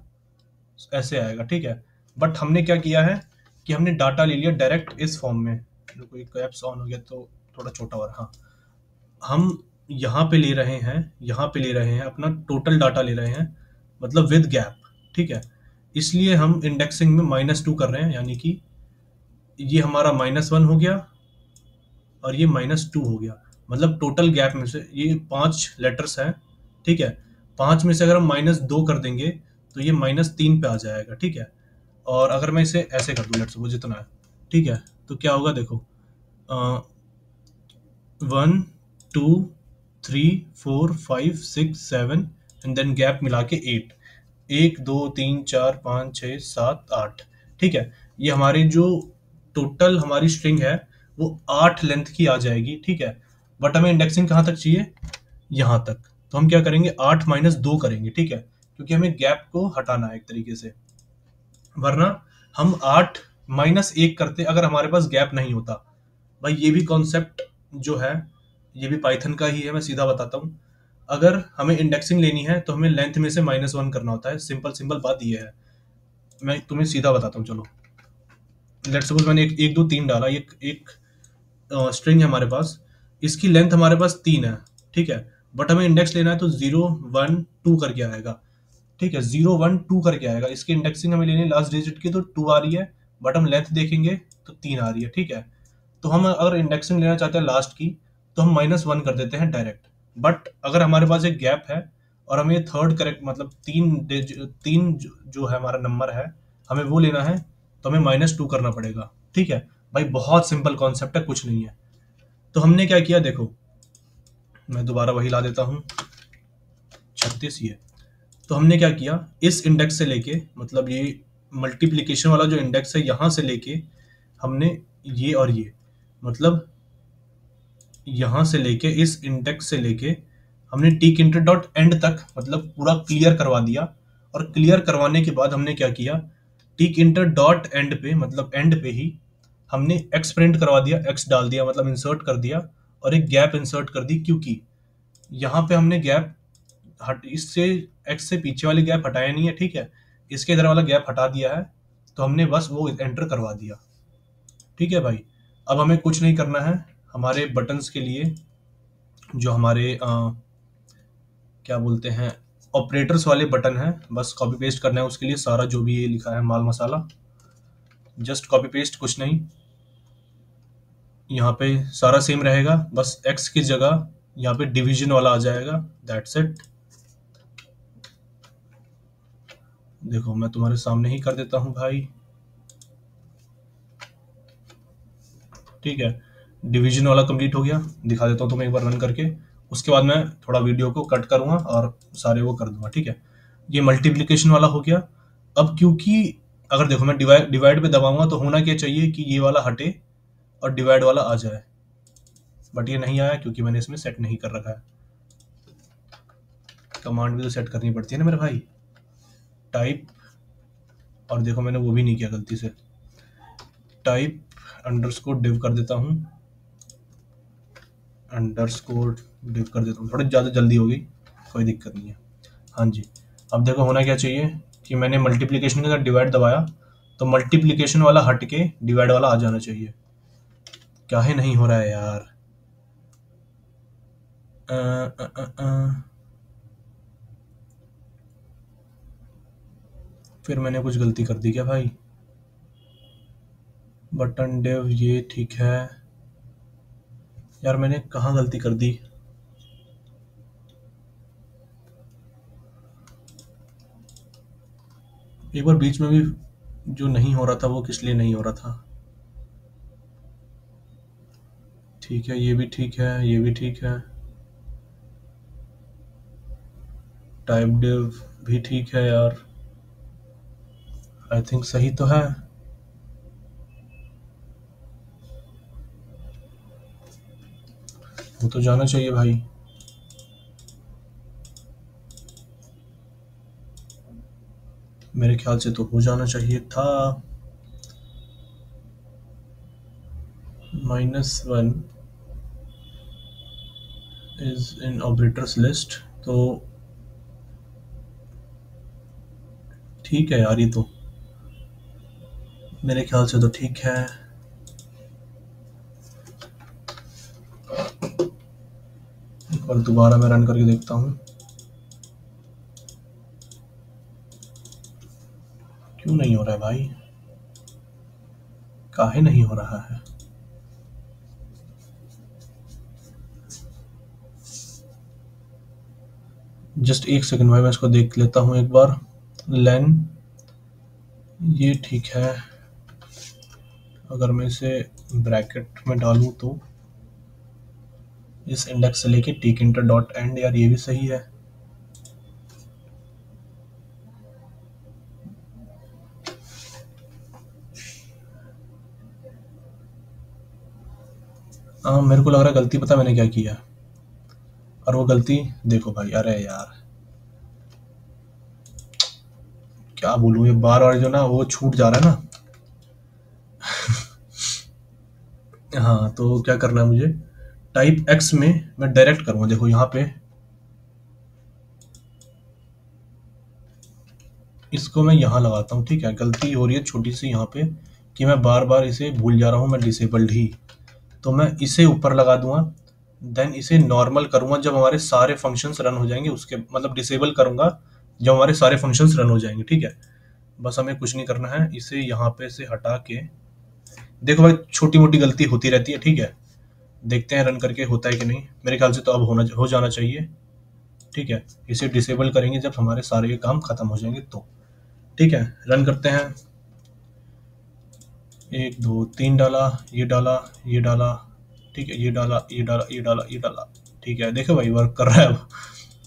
ऐसे आएगा। ठीक है, बट हमने क्या किया है कि हमने डाटा ले लिया डायरेक्ट इस फॉर्म में। कोई कैप्स ऑन हो गया तो थोड़ा छोटा हो रहा है, हाँ, हम यहाँ पे ले रहे हैं, यहाँ पे ले रहे हैं अपना टोटल डाटा ले रहे हैं, मतलब विद गैप। ठीक है, इसलिए हम इंडेक्सिंग में -2 कर रहे हैं, यानी कि ये हमारा -1 हो गया और ये -2 हो गया, मतलब टोटल गैप में से ये 5 लेटर्स हैं। ठीक है, 5 में से अगर हम -2 कर देंगे तो ये -3 पे आ जाएगा। ठीक है, और अगर मैं इसे ऐसे कर दूं, लेट्स सपोज जितना है, ठीक है, तो क्या होगा देखो, 1 2 3 4 5 6 7 एंड देन गैप मिला के 8, 1 2 3 4 5 6 7 8। ठीक है, ये हमारी जो टोटल हमारी स्ट्रिंग है वो 8 लेंथ की आ जाएगी। ठीक है, बट हमें इंडेक्सिंग कहाँ तक चाहिए, यहाँ तक। तो हम क्या करेंगे, 8 -2 करेंगे। ठीक है, क्योंकि हमें गैप को हटाना है एक तरीके से, वरना हम 8 -1 करते अगर हमारे पास गैप नहीं होता। भाई ये भी कॉन्सेप्ट जो है ये भी पाइथन का ही है, मैं सीधा बताता हूँ। अगर हमें इंडेक्सिंग लेनी है तो हमें लेंथ में से -1 करना होता है, सिंपल सिंपल बात ये है। मैं तुम्हें सीधा बताता हूँ, चलो लेट्स सपोज मैंने एक 2 3 डाला, एक स्ट्रिंग है हमारे पास, इसकी लेंथ हमारे पास 3 है। ठीक है, बट हमें इंडेक्स लेना है तो 0 1 2 करके आएगा। ठीक है, 0 1 2 करके आएगा, इसकी इंडेक्सिंग हमें लेनी है लास्ट डिजिट की, तो 2 आ रही है, बट हम लेंथ देखेंगे तो 3 आ रही है। ठीक है, तो हम अगर इंडेक्सिंग लेना चाहते हैं लास्ट की तो हम -1 कर देते हैं डायरेक्ट। बट अगर हमारे पास एक गैप है और हमें थर्ड करेक्ट, मतलब तीन जो है हमारा नंबर है, हमें वो लेना है, तो हमें -2 करना पड़ेगा। ठीक है भाई, बहुत सिंपल कॉन्सेप्ट है, कुछ नहीं है। तो हमने क्या किया देखो, मैं दोबारा वही ला देता हूँ 36 ये। तो हमने क्या किया, इस इंडेक्स से लेके, मतलब ये मल्टीप्लिकेशन वाला जो इंडेक्स है यहाँ से लेके हमने ये और ये, मतलब यहाँ से लेके इस इंडेक्स से लेके हमने टीक इंटर डॉट एंड तक मतलब पूरा क्लियर करवा दिया। और क्लियर करवाने के बाद हमने क्या किया, टीक इंटर डॉट एंड पे, मतलब एंड पे ही हमने एक्स प्रिंट करवा दिया, एक्स डाल दिया, मतलब इंसर्ट कर दिया, और एक गैप इंसर्ट कर दी, क्योंकि यहाँ पे हमने गैप हट, इससे एक्स से पीछे वाली गैप हटाया नहीं है। ठीक है, इसके इधर वाला गैप हटा दिया है, तो हमने बस वो एंटर करवा दिया। ठीक है भाई, अब हमें कुछ नहीं करना है, हमारे बटन्स के लिए जो हमारे क्या बोलते हैं ऑपरेटर्स वाले बटन है, बस कॉपी पेस्ट करना है उसके लिए सारा जो भी ये लिखा है माल मसाला, जस्ट कॉपी पेस्ट, कुछ नहीं। यहाँ पे सारा सेम रहेगा, बस x की जगह यहाँ पे डिवीजन वाला आ जाएगा, दैट्स इट। देखो मैं तुम्हारे सामने ही कर देता हूँ भाई, ठीक है। डिवीजन वाला कंप्लीट हो गया, दिखा देता हूँ तुम्हें एक बार रन करके। उसके बाद मैं थोड़ा वीडियो को कट करूँगा और सारे वो कर दूंगा, ठीक है। ये मल्टीप्लिकेशन वाला हो गया। अब क्योंकि अगर देखो मैं डिवाइड पे दबाऊंगा तो होना क्या चाहिए कि ये वाला हटे और डिवाइड वाला आ जाए, बट ये नहीं आया क्योंकि मैंने इसमें सेट नहीं कर रखा है। कमांड भी तो सेट करनी पड़ती है ना मेरे भाई, टाइप, और देखो मैंने वो भी नहीं किया गलती से, टाइप अंडरस्कोर डिव कर देता हूँ, अंडरस्कोर डिव कर देता हूँ, थोड़ी ज़्यादा जल्दी होगी, कोई दिक्कत नहीं है। हाँ जी, अब देखो होना क्या चाहिए कि मैंने मल्टीप्लिकेशन के साथ डिवाइड दबाया तो मल्टीप्लिकेशन वाला हट के डिवाइड वाला आ जाना चाहिए। क्या है नहीं हो रहा है यार, फिर मैंने कुछ गलती कर दी क्या भाई? बटन डिव ये ठीक है यार, मैंने कहाँ गलती कर दी? एक बार बीच में भी जो नहीं हो रहा था वो किस लिए नहीं हो रहा था? ठीक है, ये भी ठीक है, ये भी ठीक है, टाइप डिव भी ठीक है यार, आई थिंक सही तो है। वो तो जाना चाहिए भाई। मेरे ख्याल से तो हो जाना चाहिए था। -1 इज इन ऑपरेटर्स लिस्ट, तो ठीक है यार, ये तो मेरे ख्याल से तो ठीक है। एक बार दोबारा मैं रन करके देखता हूँ, क्यों नहीं हो रहा है भाई, काहे नहीं हो रहा है? जस्ट एक सेकंड भाई, मैं इसको देख लेता हूँ एक बार। लेन ये ठीक है, अगर मैं इसे ब्रैकेट में डालूं तो इस इंडेक्स से लेके टिक इंटर डॉट एंड, यार ये भी सही है। हाँ, मेरे को लग रहा है गलती, पता मैंने क्या किया, और वो गलती देखो भाई, अरे यार क्या बोलूँ, ये बार बार जो ना वो छूट जा रहा है ना। हाँ, तो क्या करना है मुझे, टाइप एक्स में मैं डायरेक्ट करूँगा, देखो यहाँ पे इसको मैं यहाँ लगाता हूँ, ठीक है। गलती हो रही है छोटी सी यहाँ पे कि मैं बार बार इसे भूल जा रहा हूँ, मैं डिसेबल्ड ही, तो मैं इसे ऊपर लगा दूंगा, देन इसे नॉर्मल करूंगा जब हमारे सारे फंक्शंस रन हो जाएंगे, उसके मतलब डिसेबल करूंगा जब हमारे सारे फंक्शंस रन हो जाएंगे, ठीक है। बस हमें कुछ नहीं करना है, इसे यहाँ पे से हटा के, देखो भाई छोटी मोटी गलती होती रहती है, ठीक है। देखते हैं रन करके होता है कि नहीं, मेरे ख्याल से तो अब हो जाना चाहिए, ठीक है। इसे डिसेबल करेंगे जब हमारे सारे काम खत्म हो जाएंगे तो, ठीक है। रन करते हैं, 1 2 3 डाला, ये डाला, ये डाला, ठीक है, ये डाला, ये डाला, ये डाला, ये डाला, ठीक है। देखो भाई वर्क कर रहा है अब।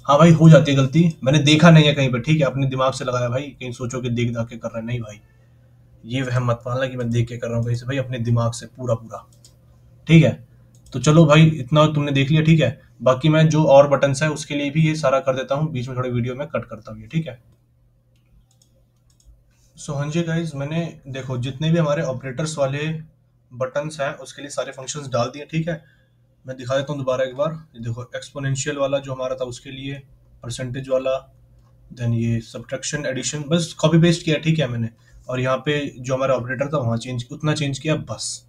हाँ भाई, हो जाती है गलती, मैंने देखा नहीं है कहीं पे, ठीक है, अपने दिमाग से लगाया भाई, कहीं सोचो कि देख दाख के कर रहे हैं, नहीं भाई, ये वहम मत पालना कि मैं देख के कर रहा हूँ कहीं से, भाई अपने दिमाग से पूरा पूरा, ठीक है। तो चलो भाई, इतना तुमने देख लिया, ठीक है। बाकी मैं जो और बटन्स है उसके लिए भी ये सारा कर देता हूँ, बीच में थोड़ी वीडियो में कट करता हूँ ये, ठीक है। सो हाँ जी गाइज, मैंने देखो जितने भी हमारे ऑपरेटर्स वाले बटन्स हैं उसके लिए सारे फंक्शंस डाल दिए, ठीक है। मैं दिखा देता हूँ दोबारा एक बार, ये देखो एक्सपोनेंशियल वाला जो हमारा था उसके लिए, परसेंटेज वाला, देन ये सब्ट्रैक्शन एडिशन, बस कॉपी पेस्ट किया, ठीक है मैंने। और यहाँ पे जो हमारा ऑपरेटर था वहाँ चेंज, उतना चेंज किया बस।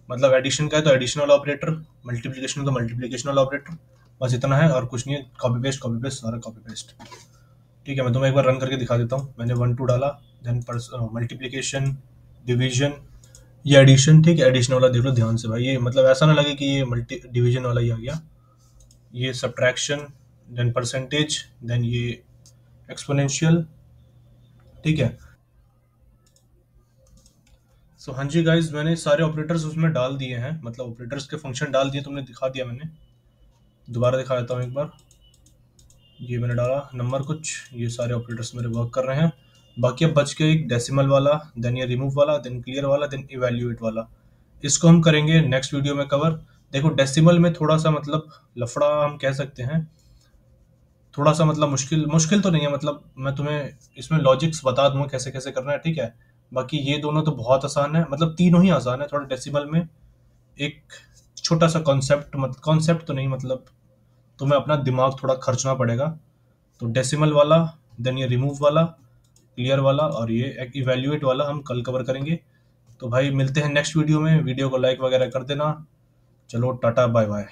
मतलब एडिशन का है तो एडिशन वाला ऑपरेटर, मल्टीप्लिकेशन तो मल्टीप्लिकेशन वाला ऑपरेटर, बस इतना है और कुछ नहीं है। कॉपी पेस्ट सारा कॉपी पेस्ट, ठीक है। मैं तुम्हें एक बार रन करके दिखा देता हूँ। मैंने 1 2 डाला, देन मल्टीप्लिकेशन, डिवीजन, ये एडिशन, ठीक है, एडिशन वाला देख लो ध्यान से भाई, ये मतलब ऐसा ना लगे कि ये मल्टी डिवीजन वाला ही आ गया। ये सब्ट्रैक्शन, देन परसेंटेज, देन ये एक्सपोनेंशियल, ठीक है। सो हाँ जी गाइज, मैंने सारे ऑपरेटर्स उसमें डाल दिए हैं, मतलब ऑपरेटर्स के फंक्शन डाल दिए, तुमने दिखा दिया मैंने। दोबारा दिखा देता हूँ एक बार। ये मैंने डाला नंबर कुछ, ये सारे ऑपरेटर्स मेरे वर्क कर रहे हैं। बाकी अब बच के एक डेसिमल वाला, देन ये रिमूव वाला, देन क्लियर वाला, देन इवैल्यूएट वाला। इसको हम करेंगे नेक्स्ट वीडियो में कवर। देखो डेसिमल में थोड़ा सा मतलब लफड़ा हम कह सकते हैं, थोड़ा सा मतलब मुश्किल मुश्किल तो नहीं है, मतलब मैं तुम्हें इसमें लॉजिक्स बता दूंगा कैसे कैसे करना है, ठीक है। बाकी ये दोनों तो बहुत आसान है, मतलब तीनों ही आसान है। थोड़ा डेसिमल में एक छोटा सा कॉन्सेप्ट, मत कॉन्सेप्ट तो नहीं, मतलब तुम्हें अपना दिमाग थोड़ा खर्चना पड़ेगा। तो डेसिमल वाला, देन ये रिमूव वाला, क्लियर वाला और ये इवैल्यूएट वाला हम कल कवर करेंगे। तो भाई मिलते हैं नेक्स्ट वीडियो में, वीडियो को लाइक वगैरह कर देना। चलो टाटा बाय बाय।